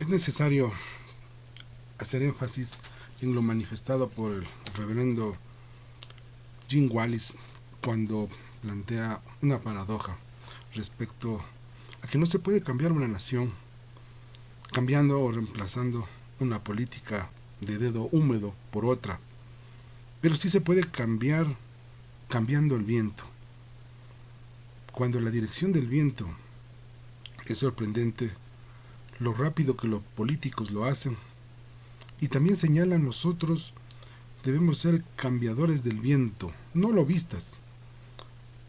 Es necesario hacer énfasis en lo manifestado por el reverendo Jim Wallis cuando plantea una paradoja respecto a que no se puede cambiar una nación cambiando o reemplazando una política de dedo húmedo por otra, pero sí se puede cambiar cambiando el viento. Cuando la dirección del viento es sorprendente, lo rápido que los políticos lo hacen, y también señalan nosotros debemos ser cambiadores del viento, no lobistas,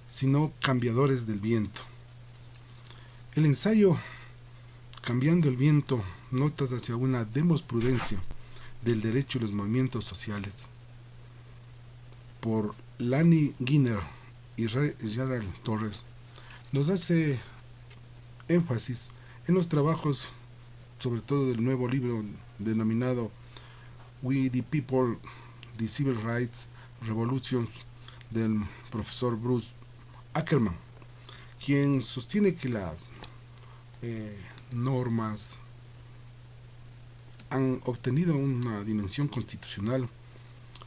sino cambiadores del viento. El ensayo Cambiando el viento, notas hacia una demosprudencia del derecho y los movimientos sociales, por Lani Guiner y Gerald Torres, nos hace énfasis en los trabajos, sobre todo del nuevo libro denominado We the People, the Civil Rights Revolution, del profesor Bruce Ackerman, quien sostiene que las normas han obtenido una dimensión constitucional,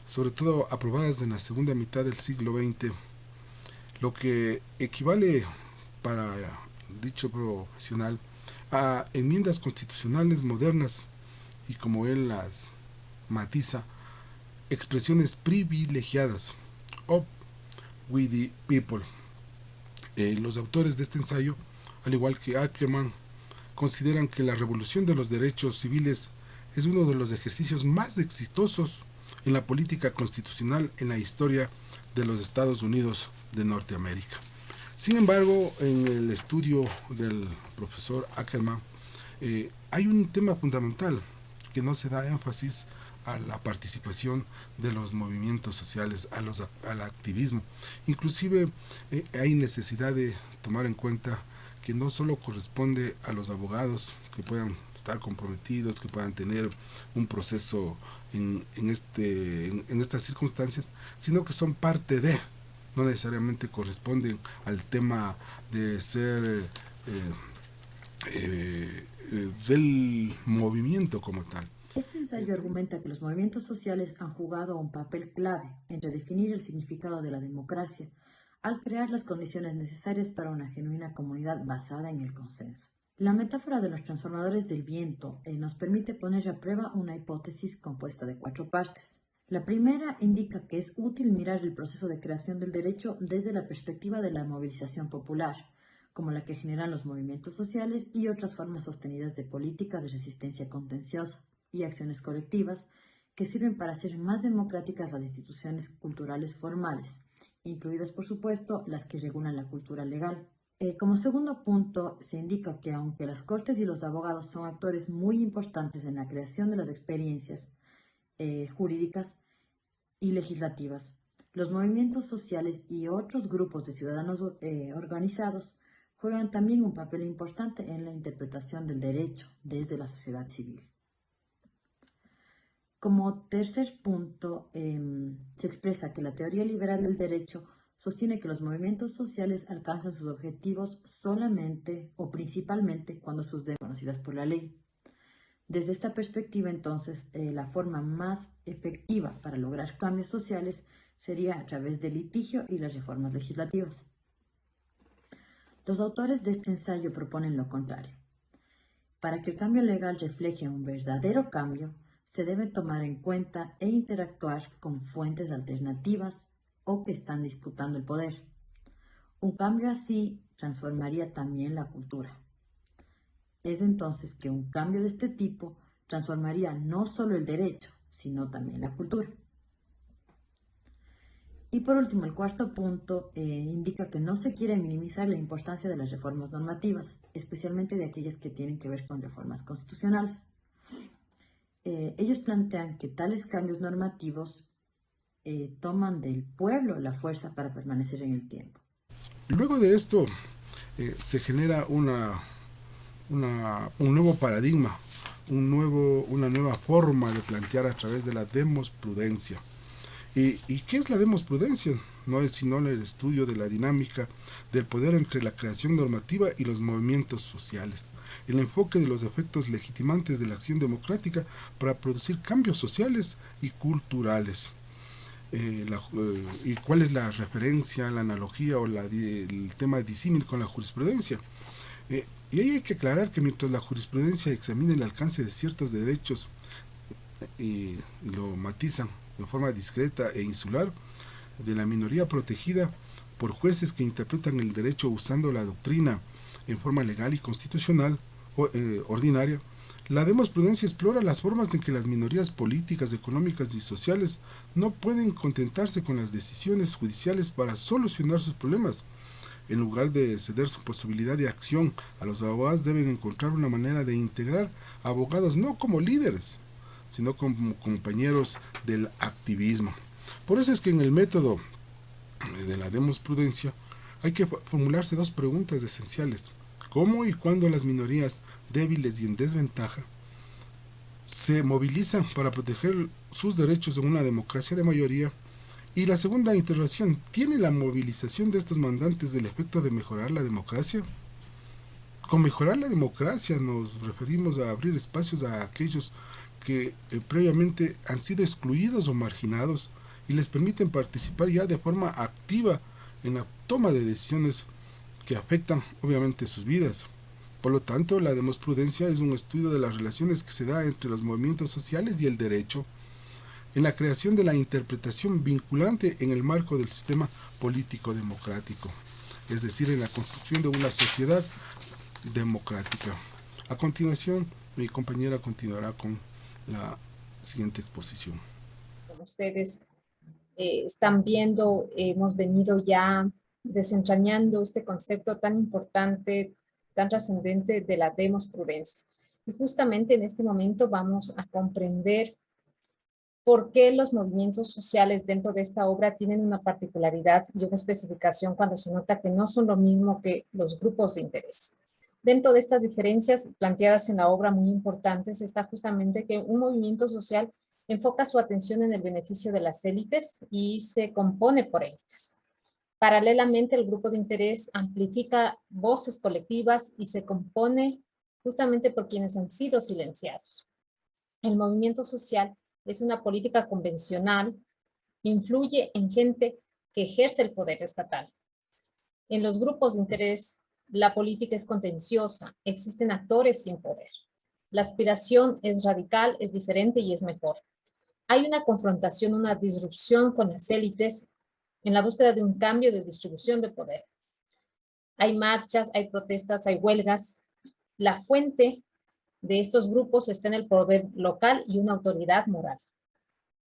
sobre todo aprobadas en la segunda mitad del siglo XX, lo que equivale para dicho profesional a enmiendas constitucionales modernas y, como él las matiza, expresiones privilegiadas of we the people. Los autores de este ensayo, al igual que Ackerman, consideran que la revolución de los derechos civiles es uno de los ejercicios más exitosos en la política constitucional en la historia de los Estados Unidos de Norteamérica. Sin embargo, en el estudio del profesor Ackerman hay un tema fundamental que no se da énfasis a la participación de los movimientos sociales, al activismo. Inclusive hay necesidad de tomar en cuenta que no solo corresponde a los abogados que puedan estar comprometidos, que puedan tener un proceso en estas circunstancias, sino que son parte de, no necesariamente corresponden al tema de ser del movimiento como tal. Este ensayo argumenta que los movimientos sociales han jugado un papel clave en redefinir el significado de la democracia al crear las condiciones necesarias para una genuina comunidad basada en el consenso. La metáfora de los transformadores del viento nos permite poner a prueba una hipótesis compuesta de 4 partes. La primera indica que es útil mirar el proceso de creación del derecho desde la perspectiva de la movilización popular, como la que generan los movimientos sociales y otras formas sostenidas de política de resistencia contenciosa y acciones colectivas que sirven para hacer más democráticas las instituciones culturales formales, incluidas por supuesto las que regulan la cultura legal. Como segundo punto, se indica que aunque las cortes y los abogados son actores muy importantes en la creación de las experiencias jurídicas y legislativas, los movimientos sociales y otros grupos de ciudadanos organizados juegan también un papel importante en la interpretación del derecho desde la sociedad civil. Como tercer punto, se expresa que la teoría liberal del derecho sostiene que los movimientos sociales alcanzan sus objetivos solamente o principalmente cuando sus demandas son conocidas por la ley. Desde esta perspectiva, entonces, la forma más efectiva para lograr cambios sociales sería a través del litigio y las reformas legislativas. Los autores de este ensayo proponen lo contrario. Para que el cambio legal refleje un verdadero cambio, se debe tomar en cuenta e interactuar con fuentes alternativas o que están disputando el poder. Un cambio así transformaría también la cultura. Es entonces que un cambio de este tipo transformaría no solo el derecho, sino también la cultura. Y por último, el cuarto punto indica que no se quiere minimizar la importancia de las reformas normativas, especialmente de aquellas que tienen que ver con reformas constitucionales. Ellos plantean que tales cambios normativos toman del pueblo la fuerza para permanecer en el tiempo. Luego de esto se genera un nuevo paradigma, una nueva forma de plantear a través de la demos prudencia. ¿Y qué es la demosprudencia? No es sino el estudio de la dinámica del poder entre la creación normativa y los movimientos sociales, el enfoque de los efectos legitimantes de la acción democrática para producir cambios sociales y culturales. ¿Y cuál es la referencia, la analogía o el tema disímil con la jurisprudencia? Y ahí hay que aclarar que mientras la jurisprudencia examina el alcance de ciertos derechos y lo matizan en forma discreta e insular de la minoría protegida por jueces que interpretan el derecho usando la doctrina en forma legal y constitucional ordinaria, la demoprudencia explora las formas en que las minorías políticas, económicas y sociales no pueden contentarse con las decisiones judiciales para solucionar sus problemas. En lugar de ceder su posibilidad de acción a los abogados, deben encontrar una manera de integrar abogados no como líderes, sino como compañeros del activismo. Por eso es que en el método de la demoprudencia hay que formularse dos preguntas esenciales. ¿Cómo y cuándo las minorías débiles y en desventaja se movilizan para proteger sus derechos en una democracia de mayoría? Y la segunda interrogación, ¿tiene la movilización de estos mandantes el efecto de mejorar la democracia? Con mejorar la democracia nos referimos a abrir espacios a aquellos que previamente han sido excluidos o marginados y les permiten participar ya de forma activa en la toma de decisiones que afectan obviamente sus vidas. Por lo tanto, la demoprudencia es un estudio de las relaciones que se da entre los movimientos sociales y el derecho, en la creación de la interpretación vinculante en el marco del sistema político democrático, es decir, en la construcción de una sociedad democrática. A continuación, mi compañera continuará con la siguiente exposición. Como ustedes están viendo, hemos venido ya desentrañando este concepto tan importante, tan trascendente de la demoprudencia. Y justamente en este momento vamos a comprender por qué los movimientos sociales dentro de esta obra tienen una particularidad y una especificación cuando se nota que no son lo mismo que los grupos de interés. Dentro de estas diferencias planteadas en la obra muy importantes está justamente que un movimiento social enfoca su atención en el beneficio de las élites y se compone por élites. Paralelamente, el grupo de interés amplifica voces colectivas y se compone justamente por quienes han sido silenciados. El movimiento social es una política convencional, influye en gente que ejerce el poder estatal. En los grupos de interés, la política es contenciosa, existen actores sin poder. La aspiración es radical, es diferente y es mejor. Hay una confrontación, una disrupción con las élites en la búsqueda de un cambio de distribución de poder. Hay marchas, hay protestas, hay huelgas. La fuente de estos grupos está en el poder local y una autoridad moral.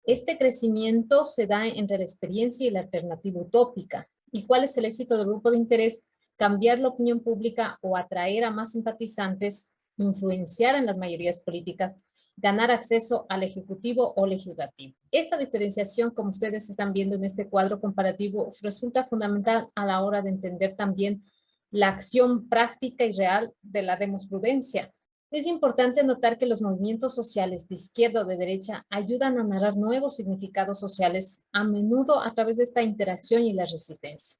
Este crecimiento se da entre la experiencia y la alternativa utópica. ¿Y cuál es el éxito del grupo de interés? Cambiar la opinión pública o atraer a más simpatizantes, influenciar en las mayorías políticas, ganar acceso al ejecutivo o legislativo. Esta diferenciación, como ustedes están viendo en este cuadro comparativo, resulta fundamental a la hora de entender también la acción práctica y real de la demoprudencia. Es importante notar que los movimientos sociales de izquierda o de derecha ayudan a narrar nuevos significados sociales, a menudo a través de esta interacción y la resistencia.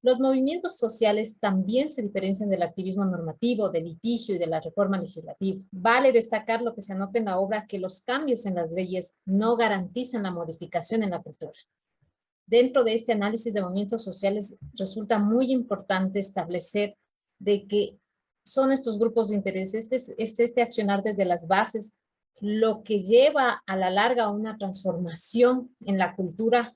Los movimientos sociales también se diferencian del activismo normativo, del litigio y de la reforma legislativa. Vale destacar lo que se anota en la obra, que los cambios en las leyes no garantizan la modificación en la cultura. Dentro de este análisis de movimientos sociales resulta muy importante establecer de que son estos grupos de interés, este accionar desde las bases, lo que lleva a la larga a una transformación en la cultura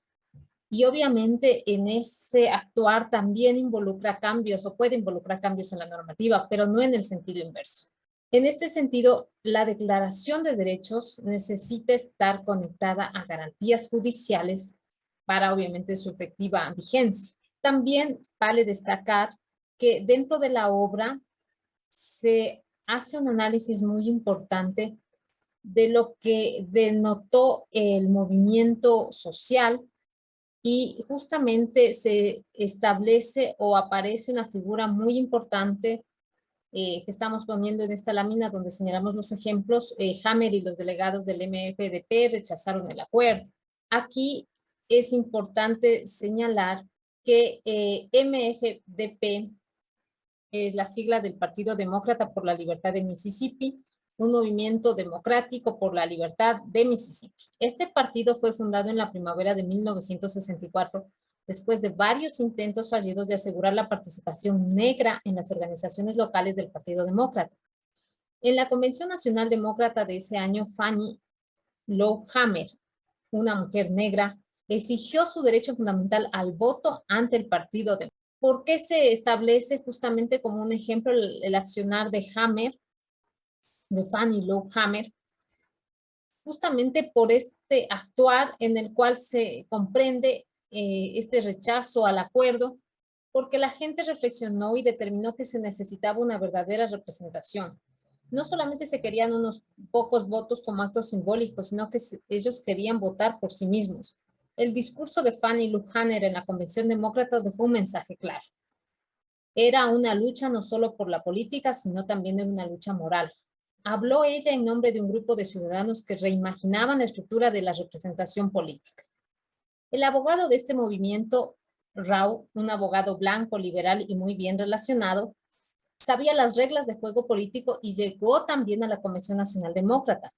y obviamente en ese actuar también involucra cambios o puede involucrar cambios en la normativa, pero no en el sentido inverso. En este sentido, la declaración de derechos necesita estar conectada a garantías judiciales para obviamente su efectiva vigencia. También vale destacar que dentro de la obra se hace un análisis muy importante de lo que denotó el movimiento social y justamente se establece o aparece una figura muy importante que estamos poniendo en esta lámina donde señalamos los ejemplos. Hammer y los delegados del MFDP rechazaron el acuerdo. Aquí es importante señalar que MFDP es la sigla del Partido Demócrata por la Libertad de Mississippi, un movimiento democrático por la libertad de Mississippi. Este partido fue fundado en la primavera de 1964, después de varios intentos fallidos de asegurar la participación negra en las organizaciones locales del Partido Demócrata. En la Convención Nacional Demócrata de ese año, Fannie Lou Hamer, una mujer negra, exigió su derecho fundamental al voto ante el Partido Demócrata. ¿Por qué se establece justamente como un ejemplo el accionar de Hamer, de Fannie Lou Hamer? Justamente por este actuar en el cual se comprende este rechazo al acuerdo, porque la gente reflexionó y determinó que se necesitaba una verdadera representación. No solamente se querían unos pocos votos como actos simbólicos, sino que ellos querían votar por sí mismos. El discurso de Fannie Lou Hamer en la Convención Demócrata dejó un mensaje claro. Era una lucha no solo por la política, sino también de una lucha moral. Habló ella en nombre de un grupo de ciudadanos que reimaginaban la estructura de la representación política. El abogado de este movimiento, Rao, un abogado blanco, liberal y muy bien relacionado, sabía las reglas de juego político y llegó también a la Convención Nacional Demócrata,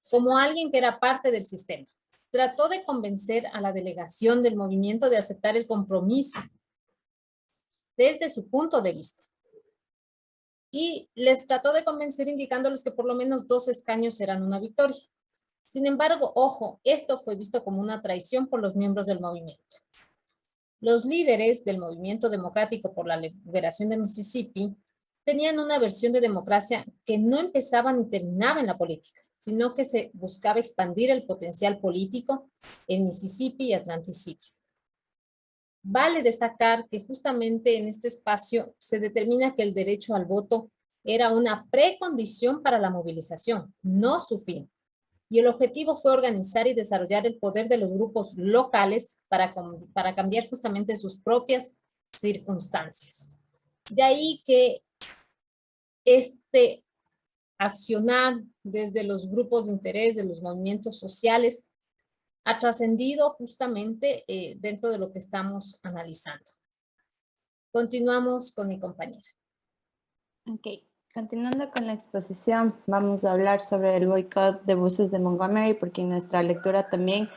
como alguien que era parte del sistema. Trató de convencer a la delegación del movimiento de aceptar el compromiso desde su punto de vista. Y les trató de convencer indicándoles que por lo menos 2 escaños eran una victoria. Sin embargo, ojo, esto fue visto como una traición por los miembros del movimiento. Los líderes del Movimiento Democrático por la Liberación de Mississippi tenían una versión de democracia que no empezaba ni terminaba en la política, sino que se buscaba expandir el potencial político en Mississippi y Atlantic City. Vale destacar que justamente en este espacio se determina que el derecho al voto era una precondición para la movilización, no su fin. Y el objetivo fue organizar y desarrollar el poder de los grupos locales para cambiar justamente sus propias circunstancias. De ahí que este accionar desde los grupos de interés, de los movimientos sociales, ha trascendido justamente dentro de lo que estamos analizando. Continuamos con mi compañera. Ok, continuando con la exposición, vamos a hablar sobre el boicot de buses de Montgomery, porque en nuestra lectura también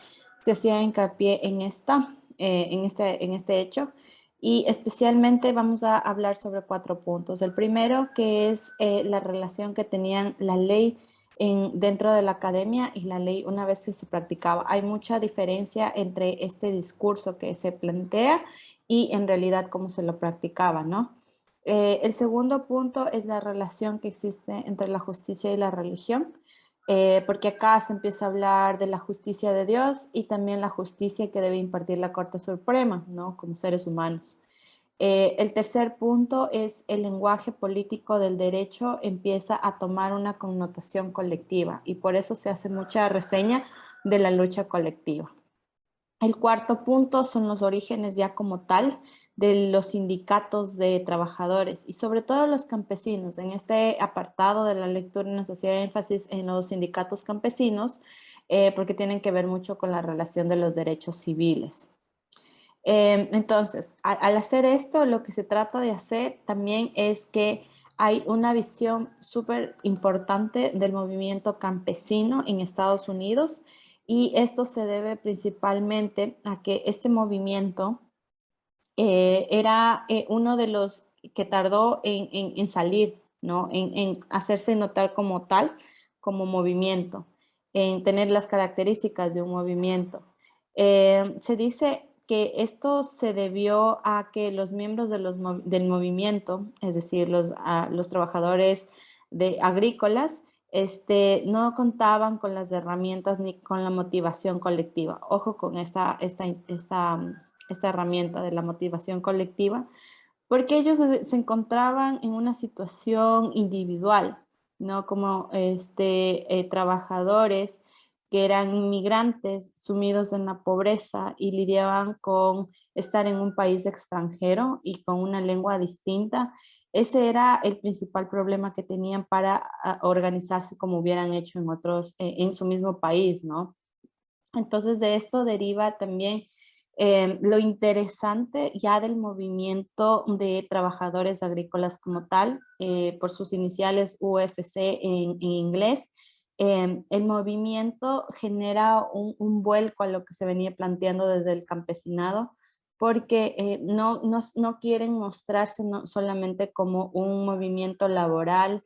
se hacía hincapié en este hecho, y especialmente vamos a hablar sobre 4 puntos. El primero, que es la relación que tenían la ley dentro de la academia y la ley una vez que se practicaba. Hay mucha diferencia entre este discurso que se plantea y en realidad cómo se lo practicaba, ¿no? El segundo punto es la relación que existe entre la justicia y la religión, porque acá se empieza a hablar de la justicia de Dios y también la justicia que debe impartir la Corte Suprema, ¿no? Como seres humanos. El tercer punto es el lenguaje político del derecho empieza a tomar una connotación colectiva y por eso se hace mucha reseña de la lucha colectiva. El cuarto punto son los orígenes ya como tal de los sindicatos de trabajadores y sobre todo los campesinos. En este apartado de la lectura nos hacía énfasis en los sindicatos campesinos porque tienen que ver mucho con la relación de los derechos civiles. Entonces, al hacer esto, lo que se trata de hacer también es que hay una visión súper importante del movimiento campesino en Estados Unidos y esto se debe principalmente a que este movimiento era uno de los que tardó en salir, ¿no? En hacerse notar como tal, como movimiento, en tener las características de un movimiento. Se dice que esto se debió a que los miembros del movimiento, es decir, los trabajadores agrícolas, no contaban con las herramientas ni con la motivación colectiva. Ojo con esta herramienta de la motivación colectiva, porque ellos se encontraban en una situación individual, ¿no? Como trabajadores que eran inmigrantes sumidos en la pobreza y lidiaban con estar en un país extranjero y con una lengua distinta. Ese era el principal problema que tenían para organizarse como hubieran hecho en su mismo país, ¿no? Entonces de esto deriva también lo interesante ya del movimiento de trabajadores agrícolas como tal, por sus iniciales UFC en inglés. El movimiento genera un vuelco a lo que se venía planteando desde el campesinado, porque no quieren mostrarse solamente como un movimiento laboral,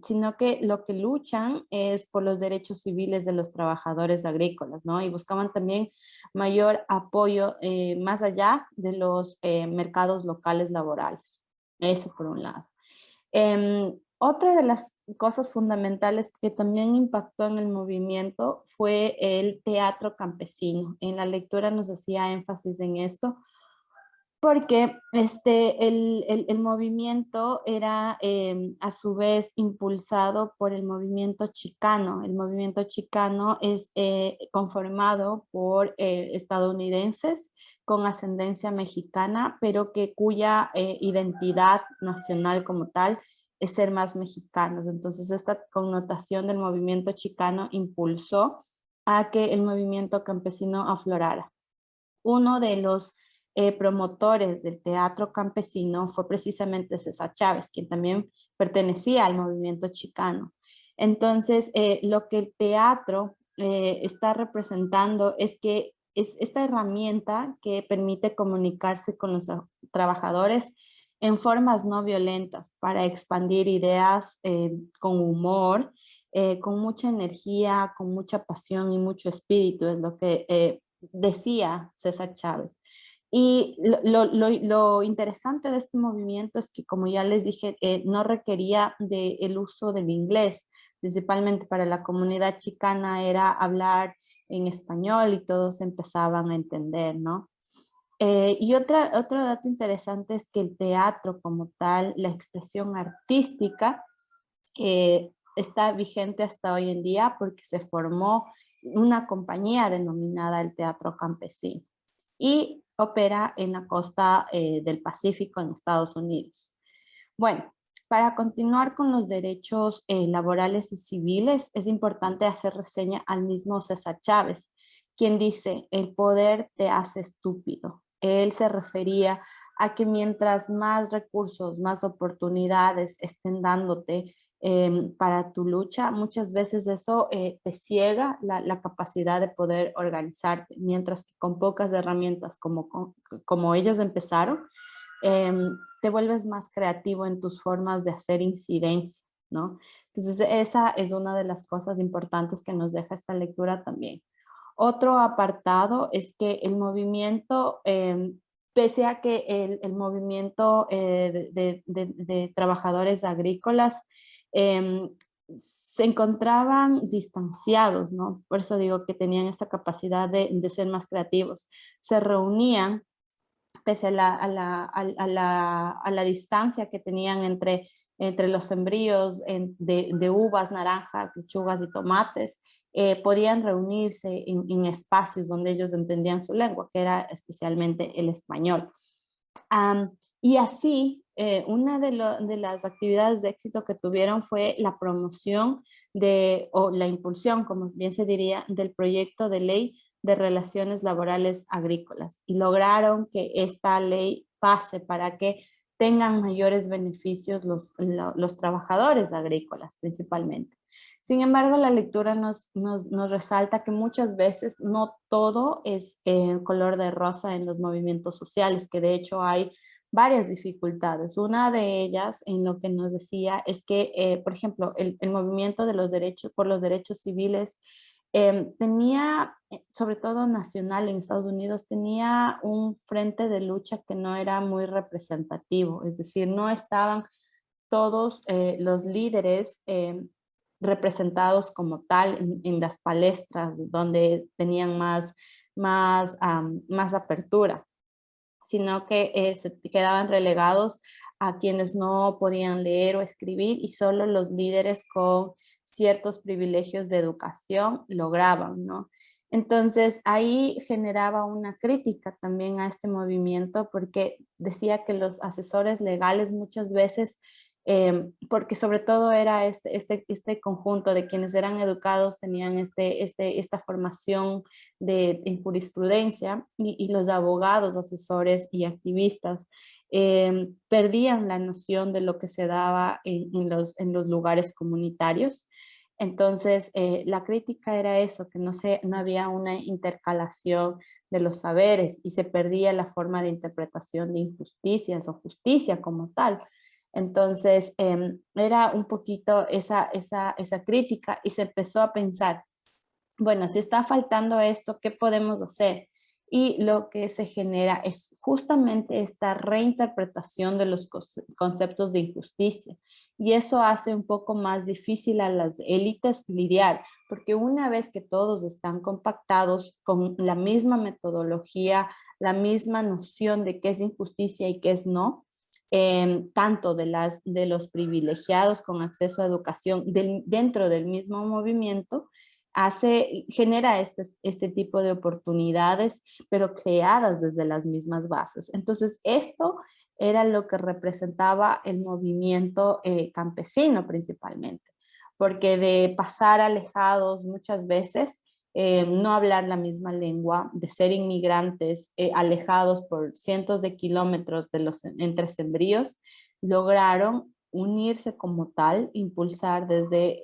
sino que lo que luchan es por los derechos civiles de los trabajadores agrícolas, ¿no? Y buscaban también mayor apoyo más allá de los mercados locales laborales. Eso por un lado. Otra de las cosas fundamentales que también impactó en el movimiento fue el teatro campesino. En la lectura nos hacía énfasis en esto, porque el movimiento era a su vez impulsado por el movimiento chicano. El movimiento chicano es conformado por estadounidenses con ascendencia mexicana, pero cuya identidad nacional como tal es ser más mexicanos. Entonces esta connotación del movimiento chicano impulsó a que el movimiento campesino aflorara. Uno de los promotores del teatro campesino fue precisamente César Chávez, quien también pertenecía al movimiento chicano. Entonces, lo que el teatro está representando es que es esta herramienta que permite comunicarse con los trabajadores en formas no violentas para expandir ideas con humor, con mucha energía, con mucha pasión y mucho espíritu, es lo que decía César Chávez. Y lo interesante de este movimiento es que, como ya les dije, no requería del uso del inglés. Principalmente para la comunidad chicana era hablar en español y todos empezaban a entender, ¿no? Y otro dato interesante es que el teatro como tal, la expresión artística, está vigente hasta hoy en día porque se formó una compañía denominada el Teatro Campesino y opera en la costa del Pacífico en Estados Unidos. Bueno, para continuar con los derechos laborales y civiles, es importante hacer reseña al mismo César Chávez, quien dice, el poder te hace estúpido. Él se refería a que mientras más recursos, más oportunidades estén dándote para tu lucha, muchas veces eso te ciega la capacidad de poder organizarte, mientras que con pocas herramientas como ellos empezaron, te vuelves más creativo en tus formas de hacer incidencia, ¿no? Entonces esa es una de las cosas importantes que nos deja esta lectura también. Otro apartado es que el movimiento, pese a que el movimiento de trabajadores agrícolas se encontraban distanciados, ¿no? Por eso digo que tenían esta capacidad de ser más creativos. Se reunían pese a la distancia que tenían entre los sembríos de uvas, naranjas, lechugas y tomates, podían reunirse en espacios donde ellos entendían su lengua, que era especialmente el español. Y así, una de las actividades de éxito que tuvieron fue la promoción o la impulsión, como bien se diría, del proyecto de ley de relaciones laborales agrícolas, y lograron que esta ley pase para que tengan mayores beneficios los trabajadores agrícolas principalmente. Sin embargo, la lectura nos resalta que muchas veces no todo es color de rosa en los movimientos sociales, que de hecho hay varias dificultades. Una de ellas, en lo que nos decía, es que, por ejemplo, el movimiento de los derechos, por los derechos civiles tenía, sobre todo nacional en Estados Unidos, tenía un frente de lucha que no era muy representativo, es decir, no estaban todos los líderes representados como tal en las palestras donde tenían más apertura, sino que se quedaban relegados a quienes no podían leer o escribir, y solo los líderes con ciertos privilegios de educación lograban, ¿no? Entonces ahí generaba una crítica también a este movimiento, porque decía que los asesores legales muchas veces porque sobre todo era este conjunto de quienes eran educados, tenían esta formación en jurisprudencia y los abogados, asesores y activistas perdían la noción de lo que se daba en los lugares comunitarios. Entonces, la crítica era eso, que no había una intercalación de los saberes y se perdía la forma de interpretación de injusticias o justicia como tal. Entonces, era un poquito esa crítica y se empezó a pensar, bueno, si está faltando esto, ¿qué podemos hacer? Y lo que se genera es justamente esta reinterpretación de los conceptos de injusticia. Y eso hace un poco más difícil a las élites lidiar, porque una vez que todos están compactados con la misma metodología, la misma noción de qué es injusticia y qué es no, tanto de los privilegiados con acceso a educación dentro del mismo movimiento, genera este tipo de oportunidades, pero creadas desde las mismas bases. Entonces, esto era lo que representaba el movimiento campesino principalmente, porque de pasar alejados muchas veces, no hablar la misma lengua, de ser inmigrantes alejados por cientos de kilómetros entre sembríos, lograron unirse como tal, impulsar desde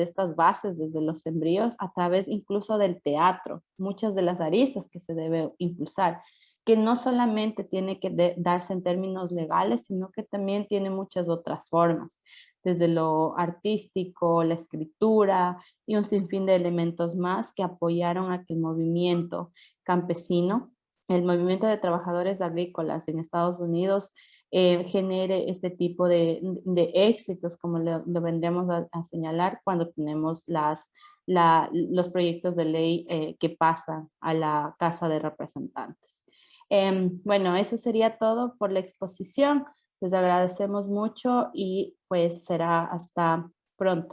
estas bases, desde los sembríos, a través incluso del teatro, muchas de las aristas que se debe impulsar, que no solamente tiene que darse en términos legales, sino que también tiene muchas otras formas, desde lo artístico, la escritura y un sinfín de elementos más que apoyaron a que el movimiento campesino, el movimiento de trabajadores agrícolas en Estados Unidos, genere este tipo de éxitos, como lo vendremos a señalar cuando tenemos los proyectos de ley que pasan a la Casa de Representantes. Bueno, eso sería todo por la exposición. Les agradecemos mucho y pues será hasta pronto.